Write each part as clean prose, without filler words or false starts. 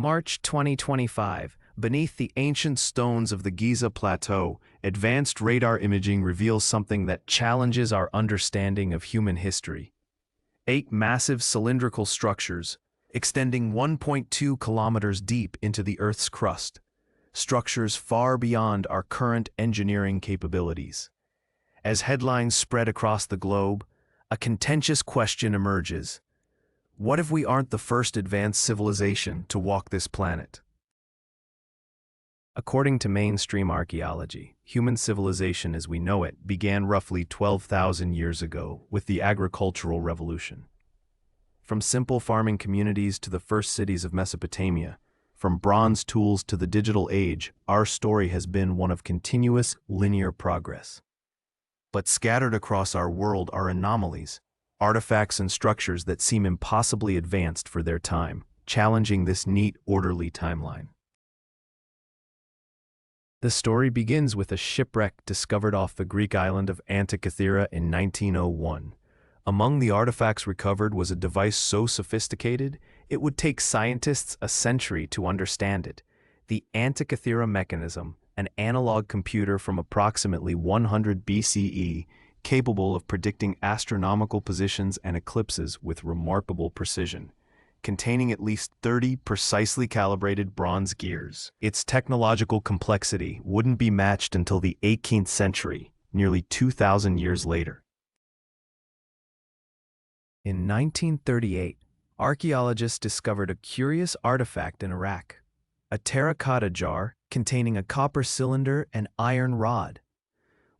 March 2025, beneath the ancient stones of the Giza Plateau, advanced radar imaging reveals something that challenges our understanding of human history. 8 massive cylindrical structures, extending 1.2 kilometers deep into the Earth's crust, structures far beyond our current engineering capabilities. As headlines spread across the globe, a contentious question emerges. What if we aren't the first advanced civilization to walk this planet? According to mainstream archaeology, human civilization as we know it began roughly 12,000 years ago with the agricultural revolution. From simple farming communities to the first cities of Mesopotamia, from bronze tools to the digital age, our story has been one of continuous, linear progress. But scattered across our world are anomalies, artifacts and structures that seem impossibly advanced for their time, challenging this neat, orderly timeline. The story begins with a shipwreck discovered off the Greek island of Antikythera in 1901. Among the artifacts recovered was a device so sophisticated, it would take scientists a century to understand it. The Antikythera Mechanism, an analog computer from approximately 100 BCE, capable of predicting astronomical positions and eclipses with remarkable precision, containing at least 30 precisely calibrated bronze gears. Its technological complexity wouldn't be matched until the 18th century, nearly 2,000 years later. In 1938, archaeologists discovered a curious artifact in Iraq, a terracotta jar containing a copper cylinder and iron rod.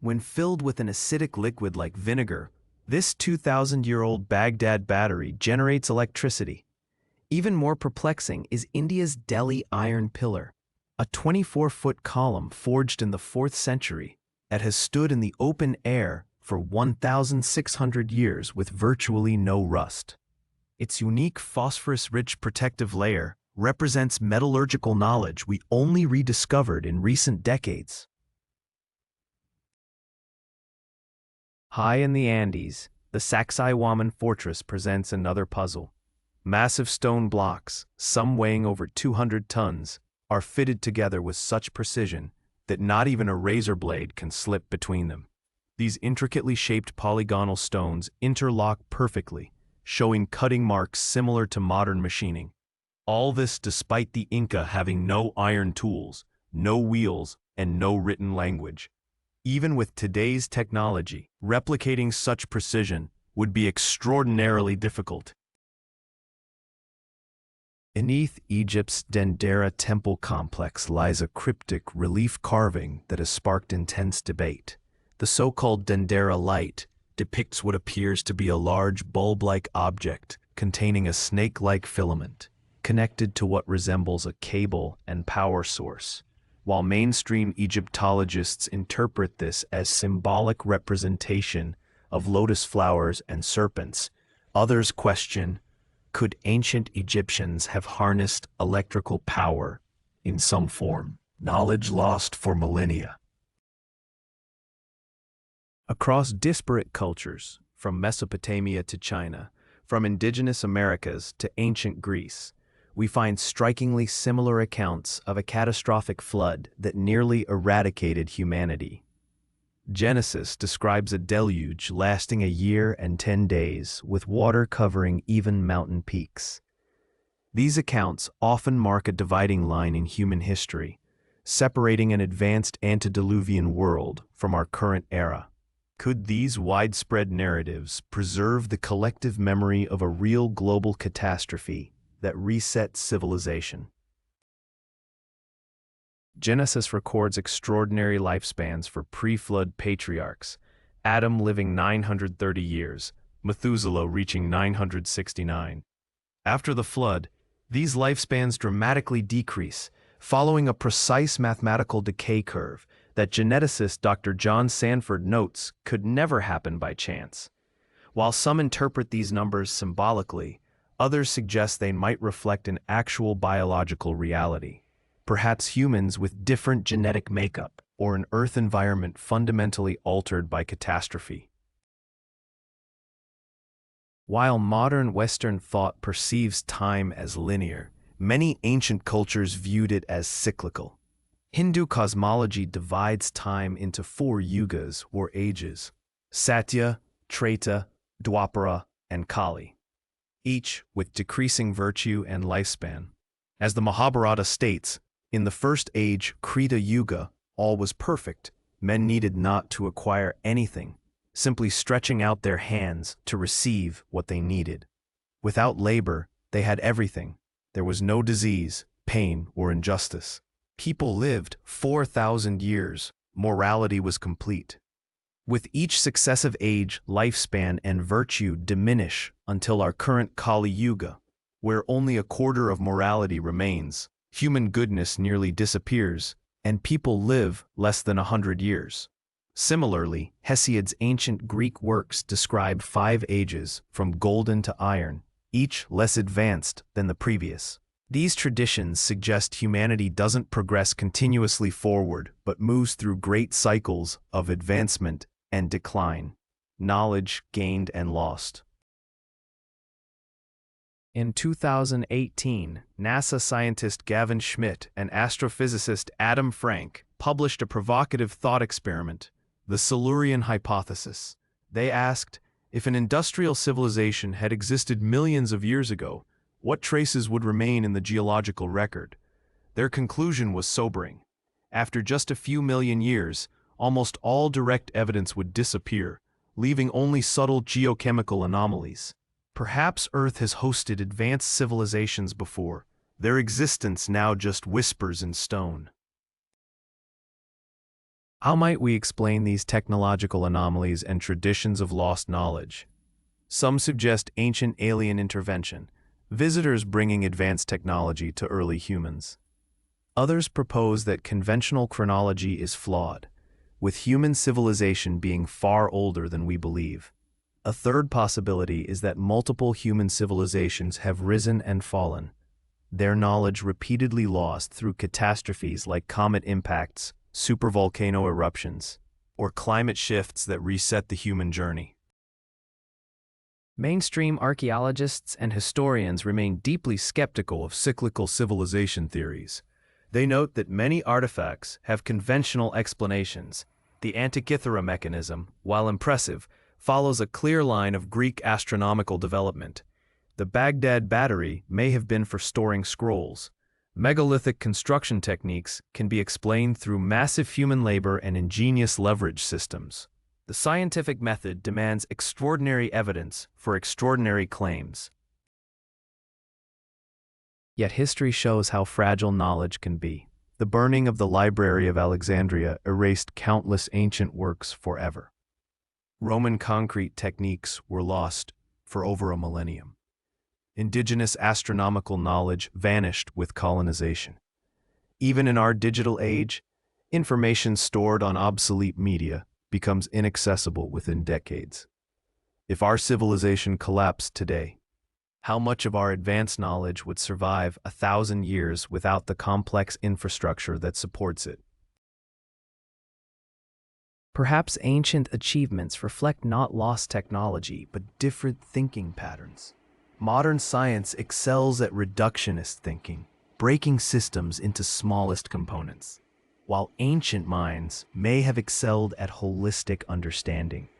When filled with an acidic liquid like vinegar, this 2,000-year-old Baghdad battery generates electricity. Even more perplexing is India's Delhi iron pillar, a 24-foot column forged in the 4th century that has stood in the open air for 1,600 years with virtually no rust. Its unique phosphorus-rich protective layer represents metallurgical knowledge we only rediscovered in recent decades. High in the Andes, the Sacsayhuaman fortress presents another puzzle. Massive stone blocks, some weighing over 200 tons, are fitted together with such precision that not even a razor blade can slip between them. These intricately shaped polygonal stones interlock perfectly, showing cutting marks similar to modern machining. All this despite the Inca having no iron tools, no wheels, and no written language. Even with today's technology, replicating such precision would be extraordinarily difficult. Beneath Egypt's Dendera temple complex lies a cryptic relief carving that has sparked intense debate. The so-called Dendera light depicts what appears to be a large bulb-like object containing a snake-like filament, connected to what resembles a cable and power source. While mainstream Egyptologists interpret this as symbolic representation of lotus flowers and serpents, others question, could ancient Egyptians have harnessed electrical power in some form? Knowledge lost for millennia. Across disparate cultures, from Mesopotamia to China, from indigenous Americas to ancient Greece, we find strikingly similar accounts of a catastrophic flood that nearly eradicated humanity. Genesis describes a deluge lasting a year and 10 days, with water covering even mountain peaks. These accounts often mark a dividing line in human history, separating an advanced antediluvian world from our current era. Could these widespread narratives preserve the collective memory of a real global catastrophe that reset civilization? Genesis records extraordinary lifespans for pre-flood patriarchs, Adam living 930 years, Methuselah reaching 969. After the flood, these lifespans dramatically decrease, following a precise mathematical decay curve that geneticist Dr. John Sanford notes could never happen by chance. While some interpret these numbers symbolically, others suggest they might reflect an actual biological reality, perhaps humans with different genetic makeup or an Earth environment fundamentally altered by catastrophe. While modern Western thought perceives time as linear, Many ancient cultures viewed it as cyclical. Hindu cosmology divides time into 4 yugas or ages: Satya, Treta, Dwapara, and Kali, each with decreasing virtue and lifespan. As the Mahabharata states, in the first age, Krita Yuga, all was perfect. Men needed not to acquire anything, simply stretching out their hands to receive what they needed. Without labor, they had everything. There was no disease, pain, or injustice. People lived 4,000 years. Morality was complete. With each successive age, lifespan and virtue diminish until our current Kali Yuga, where only a quarter of morality remains, human goodness nearly disappears, and people live less than 100 years. Similarly, Hesiod's ancient Greek works describe 5 ages, from golden to iron, each less advanced than the previous. These traditions suggest humanity doesn't progress continuously forward, but moves through great cycles of advancement and decline, knowledge gained and lost. In 2018, NASA scientist Gavin Schmidt and astrophysicist Adam Frank published a provocative thought experiment, the Silurian hypothesis. They asked, if an industrial civilization had existed millions of years ago, what traces would remain in the geological record? Their conclusion was sobering. After just a few million years, almost all direct evidence would disappear, leaving only subtle geochemical anomalies. Perhaps Earth has hosted advanced civilizations before, their existence now just whispers in stone. How might we explain these technological anomalies and traditions of lost knowledge? Some suggest ancient alien intervention, visitors bringing advanced technology to early humans. Others propose that conventional chronology is flawed, with human civilization being far older than we believe. A third possibility is that multiple human civilizations have risen and fallen, their knowledge repeatedly lost through catastrophes like comet impacts, supervolcano eruptions, or climate shifts that reset the human journey. Mainstream archaeologists and historians remain deeply skeptical of cyclical civilization theories. They note that many artifacts have conventional explanations. The Antikythera Mechanism, while impressive, follows a clear line of Greek astronomical development. The Baghdad Battery may have been for storing scrolls. Megalithic construction techniques can be explained through massive human labor and ingenious leverage systems. The scientific method demands extraordinary evidence for extraordinary claims. Yet history shows how fragile knowledge can be. The burning of the Library of Alexandria erased countless ancient works forever. Roman concrete techniques were lost for over a millennium. Indigenous astronomical knowledge vanished with colonization. Even in our digital age, information stored on obsolete media becomes inaccessible within decades. If our civilization collapsed today, how much of our advanced knowledge would survive 1,000 years without the complex infrastructure that supports it? Perhaps ancient achievements reflect not lost technology, but different thinking patterns. Modern science excels at reductionist thinking, breaking systems into smallest components, while ancient minds may have excelled at holistic understanding.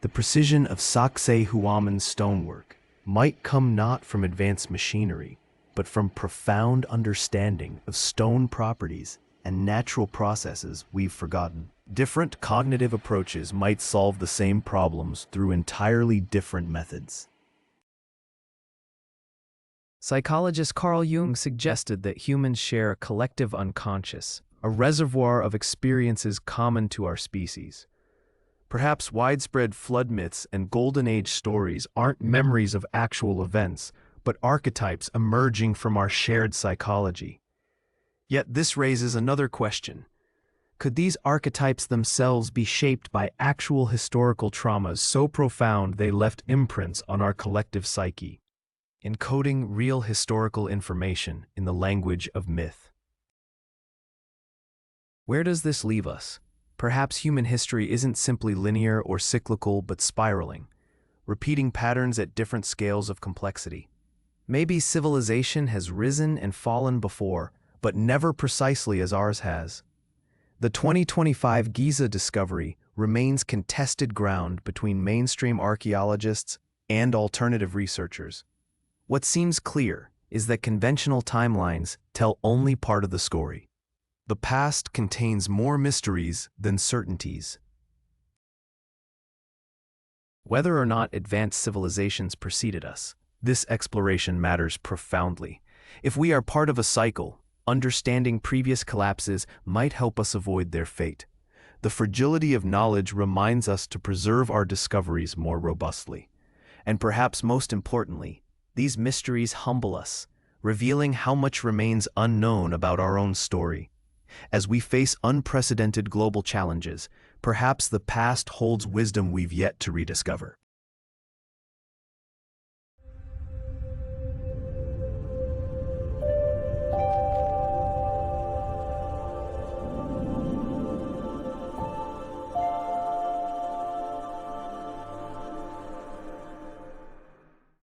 The precision of Sacsayhuaman stonework might come not from advanced machinery, but from profound understanding of stone properties and natural processes we've forgotten. Different cognitive approaches might solve the same problems through entirely different methods. Psychologist Carl Jung suggested that humans share a collective unconscious, a reservoir of experiences common to our species. Perhaps widespread flood myths and Golden Age stories aren't memories of actual events, but archetypes emerging from our shared psychology. Yet this raises another question. Could these archetypes themselves be shaped by actual historical traumas so profound they left imprints on our collective psyche, encoding real historical information in the language of myth? Where does this leave us? Perhaps human history isn't simply linear or cyclical but spiraling, repeating patterns at different scales of complexity. Maybe civilization has risen and fallen before, but never precisely as ours has. The 2025 Giza discovery remains contested ground between mainstream archaeologists and alternative researchers. What seems clear is that conventional timelines tell only part of the story. The past contains more mysteries than certainties. Whether or not advanced civilizations preceded us, this exploration matters profoundly. If we are part of a cycle, understanding previous collapses might help us avoid their fate. The fragility of knowledge reminds us to preserve our discoveries more robustly. And perhaps most importantly, these mysteries humble us, revealing how much remains unknown about our own story. As we face unprecedented global challenges, perhaps the past holds wisdom we've yet to rediscover.